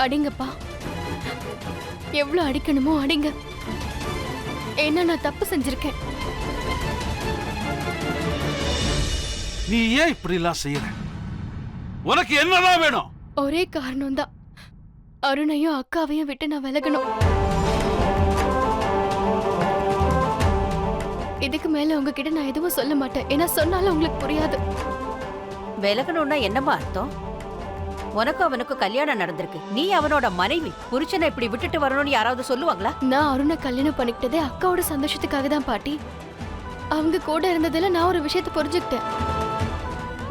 அடிங்கப்பா, எவ்வளவு அடிக்கணுமோ அடிங்க. ஏன்னா நான் தப்பு செஞ்சிருக்கேன். நீ ஏன் இப்படி எல்லாம் செய்யற? உனக்கு என்னதான் வேணும்? ஒரே காரணம் தான், அருணையும் அக்காவையும் விட்டு நான் விலகணும். இதுக்கு மேல உங்ககிட்ட நான் எதுவும் சொல்ல மாட்டேன். ஏன்னா சொன்னாலும் உங்களுக்கு புரியாது. விலகணும்னா என்னமா அர்த்தம்? உனக்கு அவனுக்கு கல்யாணம் நடந்திருக்கு. நீ அவனோட மனைவி. புருஷனை இப்படி விட்டுட்டு வரணும்னு யாராவது சொல்லுவாங்களா? நான் அருணை கல்யாணம் பண்ணிக்கிட்டதே அக்காவோட சந்தோஷத்துக்காக தான் பாட்டி. அவங்க கூட இருந்ததுல நான் ஒரு விஷயத்தை புரிஞ்சுக்கிட்டேன்.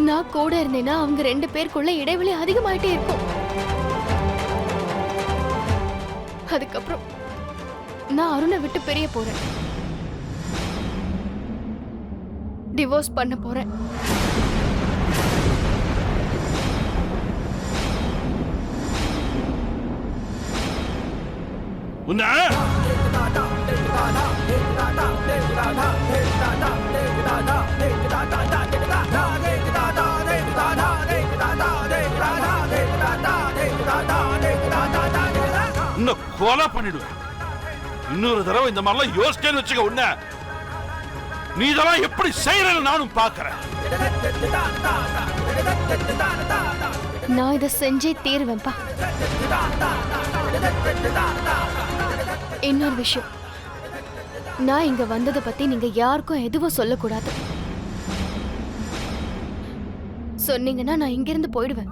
நான் கூட இருந்தேன்னா அவங்க 2 பேருக்குள்ள இடைவெளி அதிகமாயிட்டே இருக்கும். அதுக்கப்புறம் நான் அருணை விட்டு பிரிய போறேன். டிவோர்ஸ் பண்ண போறேன். இன்னும் கொலை பண்ணிடுவேன். இன்னொரு தடவை இந்த மாதிரிலாம் யோசிச்சேன்னு வச்சுக்க. உன்ன நீ இதெல்லாம் எப்படி செய்யறன்னு நானும் பாக்குறேன். நான் இதை செஞ்சே தீருவேன்பா. இன்னொரு விஷயம், நான் இங்க வந்ததை பத்தி நீங்க யாருக்கும் எதுவும் சொல்லக்கூடாது. சொன்னீங்கன்னா நான் இங்கிருந்து போயிடுவேன்.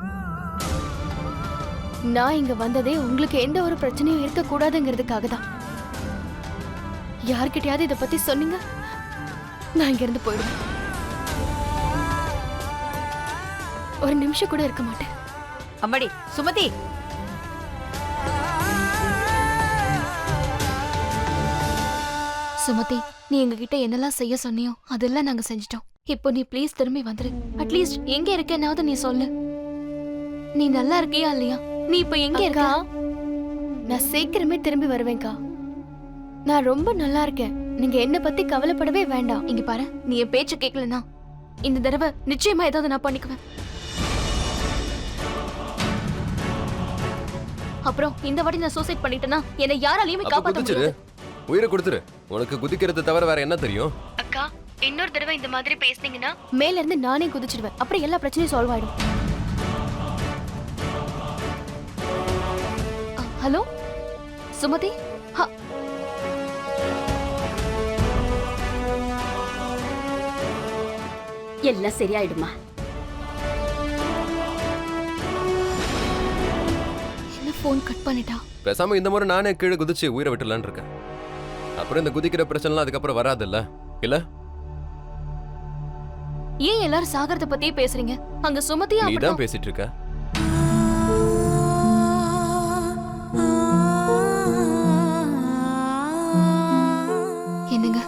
நான் இங்க வந்ததே உங்களுக்கு எந்த ஒரு பிரச்சனையும் இருக்க கூடாதுங்கிறதுக்காக தான். யார்கிட்டயாவது இதை பத்தி சொன்னீங்க, நான் இங்கிருந்து போயிடுவேன். ஒரு நிமிஷம் கூட இருக்க மாட்டேன். அம்மாடி சுமதி, சுமதி, நீ எங்ககிட்ட என்னெல்லாம் செய்ய சொன்னியோ அதெல்லாம் நாங்க செஞ்சிட்டோம். இப்போ நீ ப்ளீஸ் திரும்பி வந்துரு. அட்லீஸ்ட் எங்க இருக்கேனாவது நீ சொல்லு. நீ நல்லா இருக்கியா இல்லையா? நீ இப்ப எங்க இருக்கா? நான் சீக்கிரமே திரும்பி வருவேன்க்கா. நான் ரொம்ப நல்லா இருக்கேன். நீங்க என்ன பத்தி கவலைப்படவே வேண்டாம். இங்க பாரு, நீ என் பேச்சு கேட்கலனா இந்த தடவை நிச்சயமா ஏதாவது நான் பண்ணிக்குவேன். அப்புறம் இந்த வாட்டி நான் சூசைட் பண்ணிட்டேனா என்னை யாராலையுமே காப்பாத்த முடியாது. உயிரை கொடுத்துரு. உனக்கு குதிக்கிறது தவிர வேற என்ன தெரியும்? அக்கா, இன்னொரு தடவை இந்த மாதிரி பேசுனீங்கன்னா மேல இருந்து நானே குதிச்சிடுவேன். அப்புறம் எல்லா பிரச்சனையும் சால்வ் ஆயிடும். ஹலோ சுமதி, எல்லாம் சரியாயிடுமா? என்ன போன் கட் பண்ணிட்டா? பேசாம இந்த முறை நானே கீழே குதிச்சு உயிரை விட்டுலான்னு இருக்கேன். அப்புறம் இந்த குதிக்கிற பிரச்சனைலாம் அதுக்கப்புறம் வராதுல்ல? இல்ல ஏன் எல்லாரும் சாகரத்தை பத்தியே பேசுறீங்க? அங்க சுமதியா நீ தான் பேசிட்டு இருக்க. என்னங்க,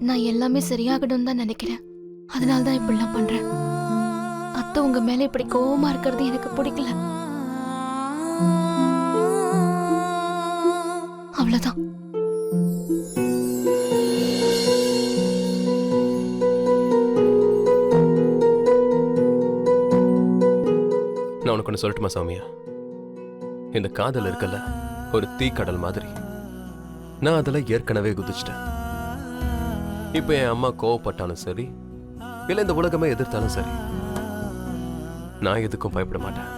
நான் எல்லாமே சரியாகணும்னு தான் நினைக்கிறேன். அதனால தான் இப்படிலாம் பண்றேன். அத்தை உங்க மேல இப்படி கோவமா இருக்கிறது எனக்கு பிடிக்கல. அவ்வளவுதான். நான் உனக்கு ஒன்று சொல்லட்டுமா சௌமியா? இந்த காதல் இருக்கல்ல, ஒரு தீக்கடல் மாதிரி. நான் அதில் ஏற்கனவே குதிச்சிட்டேன். இப்போ என் அம்மா கோவப்பட்டாலும் சரி, இல்லை இந்த உலகமே எதிர்த்தாலும் சரி, நான் எதுக்கும் பயப்பட மாட்டேன்.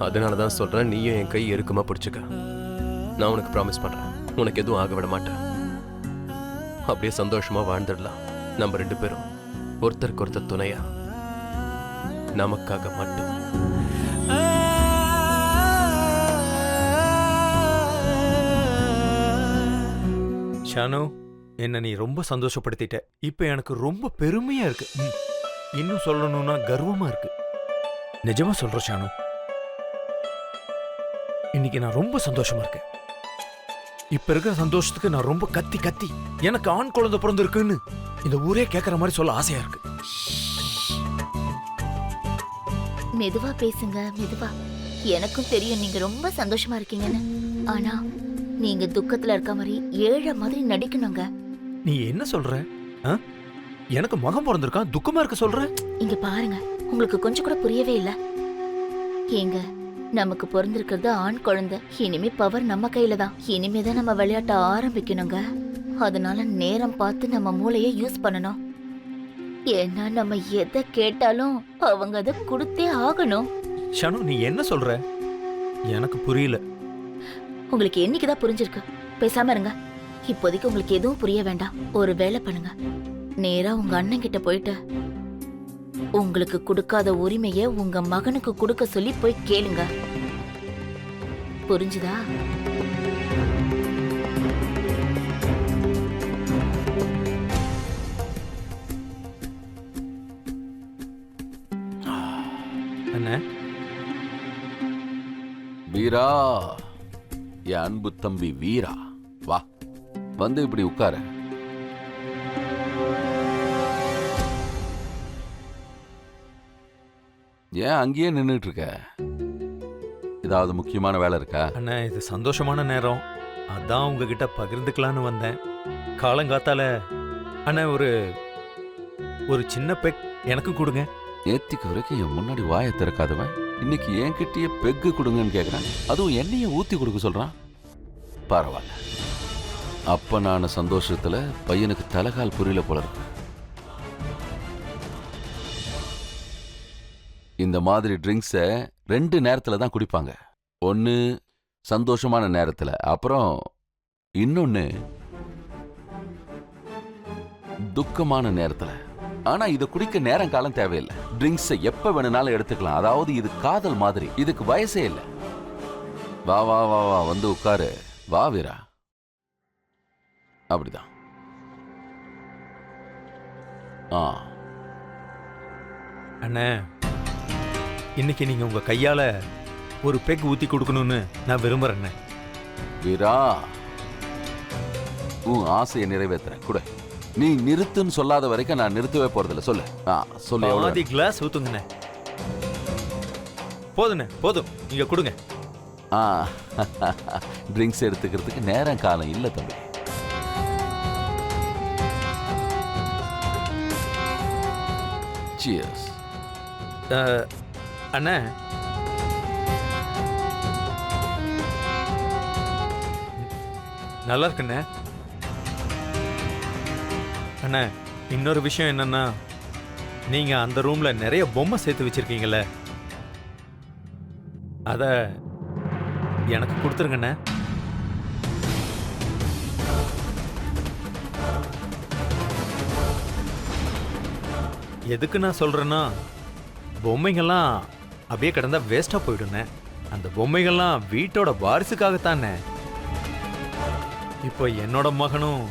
அதனால தான் சொல்றேன், நீயும் என் கை எருக்கமா பிடிச்சுக்க. நான் உனக்கு ப்ராமிஸ் பண்றேன், உனக்கு எதுவும் ஆக விட மாட்டேன். அப்படியே சந்தோஷமா வாழ்ந்துடலாம் நம்ம 2 பேரும், ஒருத்தருக்கு ஒருத்தர் துணையா, நமக்காக மட்டும். ஷானு, என்ன நீ ரொம்ப சந்தோஷப்படுத்திட்ட. இப்ப எனக்கு ரொம்ப பெருமையா இருக்கு. இன்னும் சொல்லணும்னா கர்வமா இருக்கு. நிஜமா சொல்றேன் ஷானு, இன்னைக்கு நான் ரொம்ப சந்தோஷமா இருக்கேன். இப்ப இருக்கிற சந்தோஷத்துக்கு நான் ரொம்ப கத்தி கத்தி எனக்கு ஆண் குழந்தை பிறந்திருக்குன்னு இந்த ஊரே கேட்கற மாதிரி சொல்ல ஆசையா இருக்கு. மெதுவா பேசுங்க, மெதுவா. எனக்கும் தெரியும் நீங்க ரொம்ப சந்தோஷமா இருக்கீங்கன்னு. ஆனா நீங்க துக்கத்துல இருக்க மாதிரி ஏழை மாதிரி நடிக்கணுங்க. நீ என்ன சொல்ற? ஆ? எனக்கு மகன் பிறந்திருக்கான், துக்கமா இருக்க சொல்ற? இங்க பாருங்க, உங்களுக்கு கொஞ்சம் கூட புரியவே இல்ல. ஏங்க, நமக்கு பிறந்திருக்கிறது ஆண் குழந்தை. இனிமே பவர் நம்ம கையில தான். இனிமேதான் நம்ம விளையாட்ட ஆரம்பிக்கணுங்க. அதனால நேரம் பார்த்து நம்ம மூளைய யூஸ் பண்ணணும். ஏன்னா நம்ம எதை கேட்டாலும் அவங்க அதை கொடுத்தே ஆகணும். ஷானு, நீ என்ன சொல்ற? எனக்கு புரியல. உங்களுக்கு என்னைக்குதான் புரிஞ்சிருக்கு? பேசாம இருங்க. இப்போதைக்கு உங்களுக்கு எதுவும் புரிய வேண்டாம். ஒரு வேலை பண்ணுங்க, நேரா உங்க அண்ணன் கிட்ட போயிட்டு உங்களுக்கு கொடுக்காத உரிமைய உங்க மகனுக்கு கொடுக்க சொல்லி போய் கேளுங்க. புரிஞ்சுதா? அண்ணே, வீரா, என் அன்பு தம்பி வீரா, வா வந்து இப்படி உட்கார. ஏன் அங்கேயே நின்னுட்டு இருக்க? ஏதாவது முக்கியமான வேலை இருக்கா? அண்ணே, இது சந்தோஷமான நேரம். அதான் உங்ககிட்ட பகிர்ந்துக்கலான்னு வந்தேன். காலங்காத்தால அண்ணே ஒரு சின்ன பெக் எனக்கு கொடுங்க. நேத்திக்கு வரைக்கும் என் முன்னாடி வாயை திறக்காதவன் இன்னைக்கு என்கிட்டயே பெக்கு கொடுங்கன்னு கேக்குறான். அதுவும் எண்ணெய ஊத்தி கொடுக்க சொல்றான். பரவாயில்ல, அப்ப நான் சந்தோஷத்துல பையனுக்கு தலைகால் புரியல போல இருக்கு. இந்த மாதிரி ட்ரிங்க்ஸை 2 நேரத்துல தான் குடிப்பாங்க. ஒன்னு சந்தோஷமான நேரத்துல, அப்புறம் இன்னொன்னு துக்கமான நேரத்துல. ஆனா இத குடிக்க நேரம் காலம் தேவையில்லை. ட்ரிங்க்ஸை எப்ப வேணும்னாலும் எடுத்துக்கலாம். அதாவது இது காதல் மாதிரி, இதுக்கு வயசே இல்லை. வா வா வா வா வந்து உட்காரு. வா வீரா. அப்படிதான். அண்ணே, இன்னைக்கு நீங்க உங்க கையால ஒரு பெக் ஊத்தி கொடுக்கணும்னு நான் விரும்புறேன். வீரா, உன் ஆசையை நிறைவேற்றுறேன் கூட. நீ நிறுத்துன்னு சொல்லாத வரைக்கும் நான் நிறுத்தவே போறதில்ல. சொல்லு. சொல்லு. பாதி கிளாஸ் ஊத்துங்கண்ணே. போதுண்ணே, போதும். நீங்க கொடுங்க. ட்ரிங்க்ஸ் எடுத்துக்கிறதுக்கு நேரம் காலம் இல்லை தம்பி. Cheers. அண்ணே, நல்லா இருக்குண்ணே. அண்ணா, இன்னொரு விஷயம் என்னன்னா, நீங்க அந்த ரூம்ல நிறைய பொம்மை சேர்த்து வச்சிருக்கீங்கல்ல, அத எனக்கு கொடுத்துருங்கண்ணே. எதுக்கு நான் சொல்றேன்னா, பொம்மைகள்லாம் அப்படியே கிடந்தா வேஸ்டா போயிடுண்ணே. அந்த பொம்மைகள்லாம் வீட்டோட வாரிசுக்காகத்தானே. இப்போ என்னோட மகனும்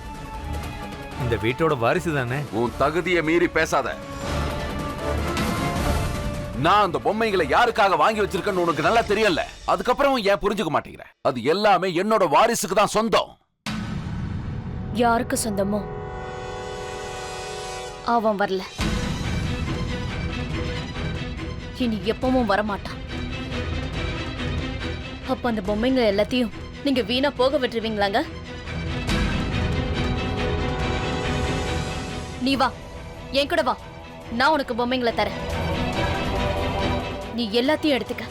இந்த வீட்டோட வாரிசு தானே. உன் தகுதியை மீறி பேசாத. நான் அந்த பொம்மைகளை யாருக்காக வாங்கி வச்சிருக்கேன்னு உனக்கு நல்லா தெரியல. அதுக்கப்புறம் ஏன் புரிஞ்சுக்க மாட்டேங்கிற? அது எல்லாமே என்னோட வாரிசுக்கு தான் சொந்தம். யாருக்கு சொந்தமோ அவன் வரல, இனி எப்பவும் வரமாட்டான். அப்ப அந்த பொம்மைங்க எல்லாத்தையும் நீங்க வீணா போக விட்டுருவீங்களாங்க? நீ வா, என் கூட வா. நான் உனக்கு பொம்மைங்களை தரேன். நீ எல்லாத்தையும் எடுத்துக்க.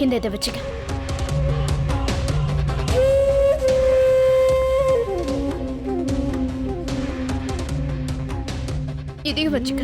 இந்த இதை வச்சுக்க. இதையும் வச்சுக்க.